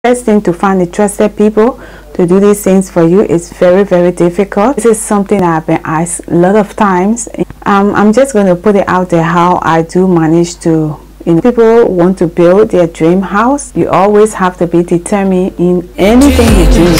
First thing, to find the trusted people to do these things for you is very, very difficult. This is something that I've been asked a lot of times. I'm just going to put it out there how I do manage to, people want to build their dream house. You always have to be determined in anything you do.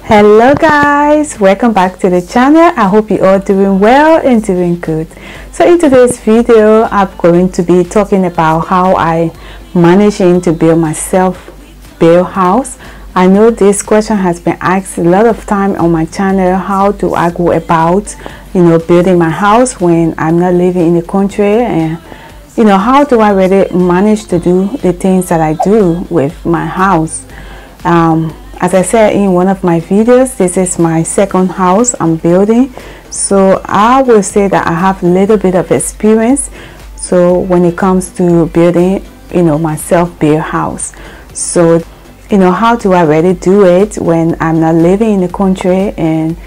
Hello guys, welcome back to the channel. I hope you all doing well and doing good. So in today's video, I'm going to be talking about how I managing to build my self-built house. I know this question has been asked a lot of time on my channel. How do I go about building my house when I'm not living in the country, and how do I really manage to do the things that I do with my house? As I said in one of my videos, this is my second house I'm building, so I will say that I have a little bit of experience. So when it comes to building my self-built house, so how do I really do it when I'm not living in the country? And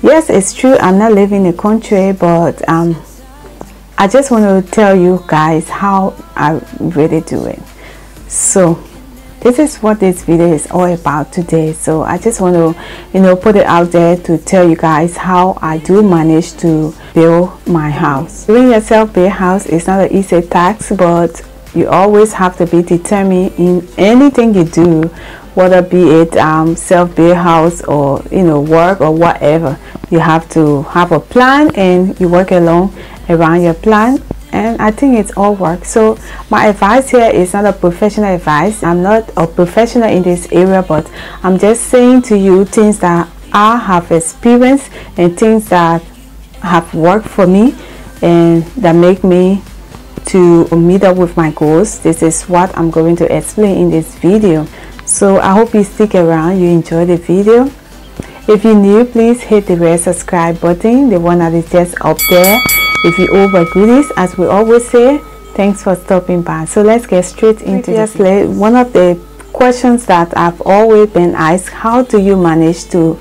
yes, it's true, I'm not living in the country, but I just want to tell you guys how I really do it. So this is what this video is all about today. So I just want to put it out there to tell you guys how I do manage to build my house. Doing your self-built house is not an easy task, but you always have to be determined in anything you do, whether be it self-built house or work or whatever. You have to have a plan and you work along around your plan, and I think it's all work. So my advice here is not a professional advice. I'm not a professional in this area, but I'm just saying to you things that I have experienced and things that have worked for me and that make me to meet up with my goals. This is what I'm going to explain in this video. So I hope you stick around, you enjoy the video. If you're new, please hit the red subscribe button, the one that is just up there. If you over goodies, as we always say, thanks for stopping by. So let's get straight into it. One of the questions that I've always been asked, how do you manage to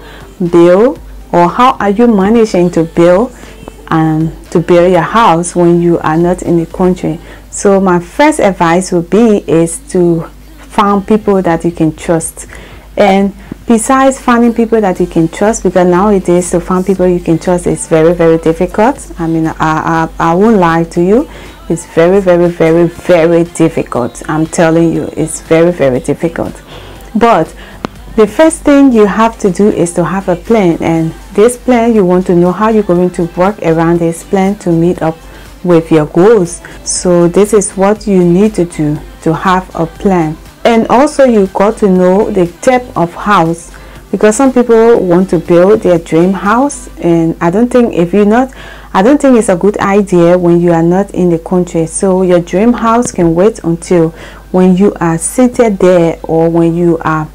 build, or how are you managing to build your house when you are not in the country? So my first advice would be is to find people that you can trust. And besides finding people that you can trust, because nowadays to find people you can trust is very, very difficult. I mean, I won't lie to you, it's very, very, very, very difficult. I'm telling you, it's very, very difficult. But the first thing you have to do is to have a plan, and this plan, you want to know how you're going to work around this plan to meet up with your goals. So this is what you need to do, to have a plan. And also you got to know the type of house, because some people want to build their dream house, and I don't think it's a good idea when you are not in the country. So your dream house can wait until when you are seated there or when you are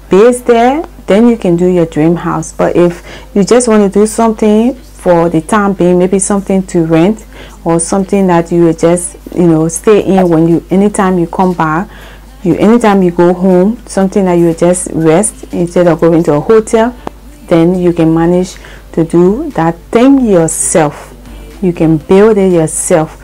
based there, then you can do your dream house. But if you just want to do something for the time being, maybe something to rent or something that you will just stay in when anytime you come back, anytime you go home, something that you just rest instead of going to a hotel, then you can manage to do that thing yourself. You can build it yourself.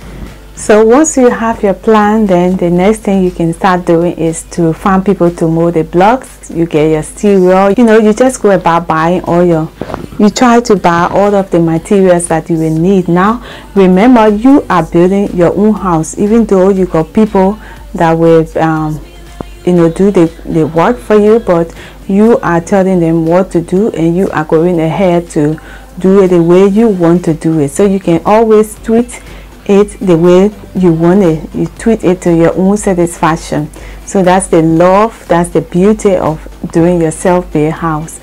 So once you have your plan, then the next thing you can start doing is to find people to mold the blocks. You get your steel, you just go about buying you try to buy all of the materials that you will need. Now remember, you are building your own house, even though you got people that will do the work for you, but you are telling them what to do and you are going ahead to do it the way you want to do it. So you can always tweak it the way you want it. You tweak it to your own satisfaction. So that's the love, that's the beauty of doing your self-built house.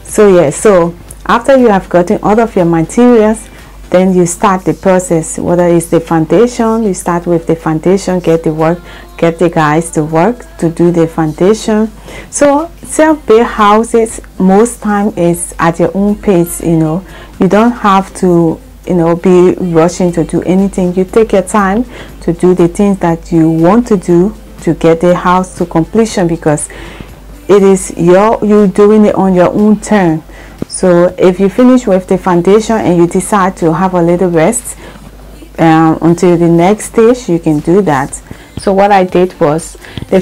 So yeah, so after you have gotten all of your materials, then you start the process. Whether it's the foundation, you start with the foundation, get the guys to work to do the foundation. So self-built houses most time is at your own pace. You don't have to be rushing to do anything. You take your time to do the things that you want to do to get the house to completion, because it is you doing it on your own turn. So if you finish with the foundation and you decide to have a little rest until the next stage, you can do that. So what I did was, the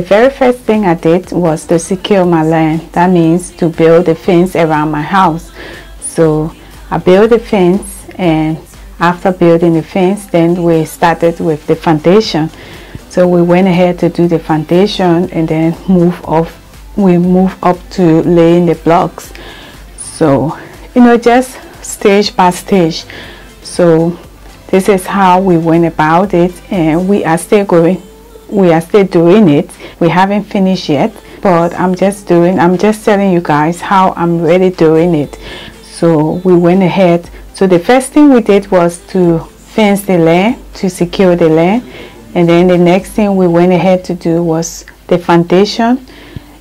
very first thing I did was to secure my land. That means to build a fence around my house. So I built the fence, and after building the fence, then we started with the foundation. So we went ahead to do the foundation, and then we move up to laying the blocks. So, you know, just stage by stage. So this is how we went about it, and we are still doing it. We haven't finished yet, but I'm just telling you guys how I'm really doing it. So we went ahead. So the first thing we did was to fence the land, to secure the land, and then the next thing we went ahead to do was the foundation.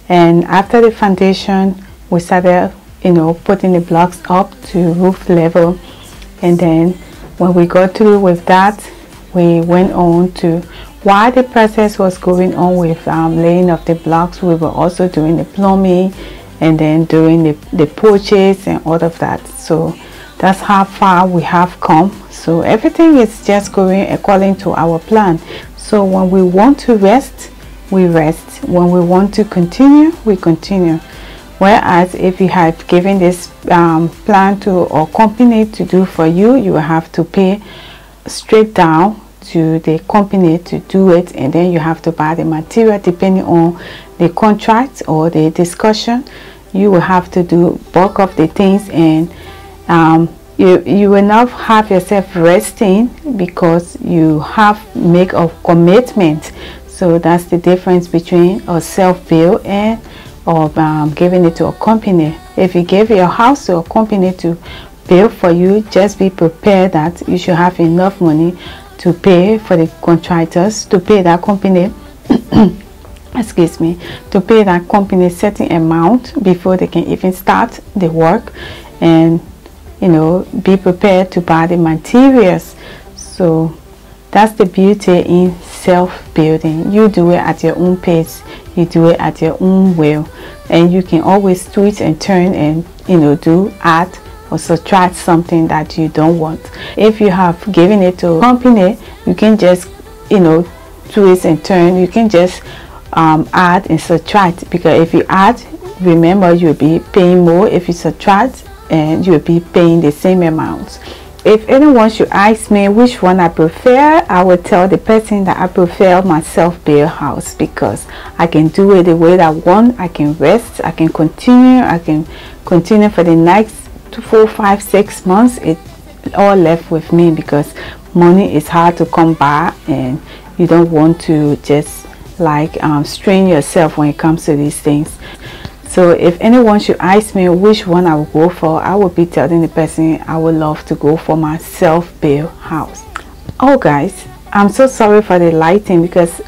And after the foundation, we started, you know, putting the blocks up to roof level. And then when we got through with that, we went on to, while the process was going on with laying of the blocks, we were also doing the plumbing and then doing the porches and all of that. So that's how far we have come. So everything is just going according to our plan. So when we want to rest, we rest. When we want to continue, we continue. Whereas if you have given this plan to or company to do for you, you will have to pay straight down to the company to do it, and then you have to buy the material depending on the contract or the discussion. You will have to do bulk of the things, and you will not have yourself resting because you have make a commitment. So that's the difference between a self-build and giving it to a company. If you give your house to a company to build for you, just be prepared that you should have enough money to pay for the contractors, to pay that company excuse me, to pay that company certain amount before they can even start the work, and you know, be prepared to buy the materials. So that's the beauty in self-building. You do it at your own pace, you do it at your own will, and you can always twist and turn and, you know, add or subtract something that you don't want. If you have given it to a company, you can just, you know, twist and turn. You can just add and subtract, because if you add, remember, you'll be paying more. If you subtract, and you'll be paying the same amount. If anyone should ask me which one I prefer, I would tell the person that I prefer my self-built house, because I can do it the way that I want. I can rest, I can continue for the next 4, 5, 6 months. It all left with me, because money is hard to come by, and you don't want to just like strain yourself when it comes to these things. So if anyone should ask me which one I would go for, I would be telling the person I would love to go for my self-built house. Oh guys, I'm so sorry for the lighting, because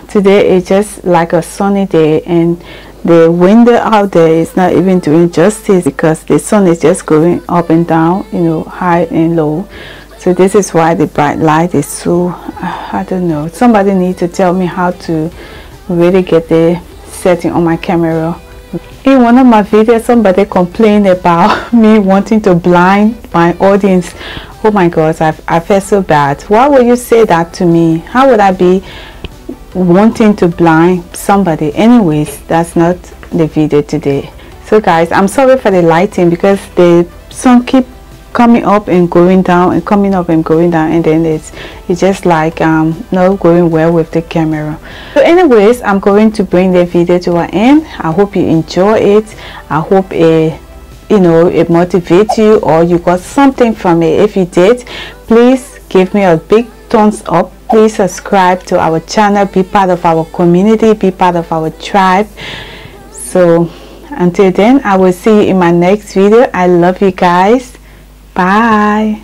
today is just like a sunny day, and the window out there is not even doing justice, because the sun is just going up and down, you know, high and low. So this is why the bright light is so, I don't know. Somebody needs to tell me how to really get the setting on my camera. In one of my videos, somebody complained about me wanting to blind my audience. Oh my gosh, I felt so bad. Why would you say that to me? How would I be wanting to blind somebody? Anyways, that's not the video today. So guys, I'm sorry for the lighting, because the sun keep coming up and going down and coming up and going down, and then it's just like not going well with the camera. So anyways, I'm going to bring the video to an end. I hope you enjoy it. I hope it motivates you, or you got something from it. If you did, please give me a big thumbs up. Please subscribe to our channel, be part of our community, be part of our tribe. So until then, I will see you in my next video. I love you guys. Bye.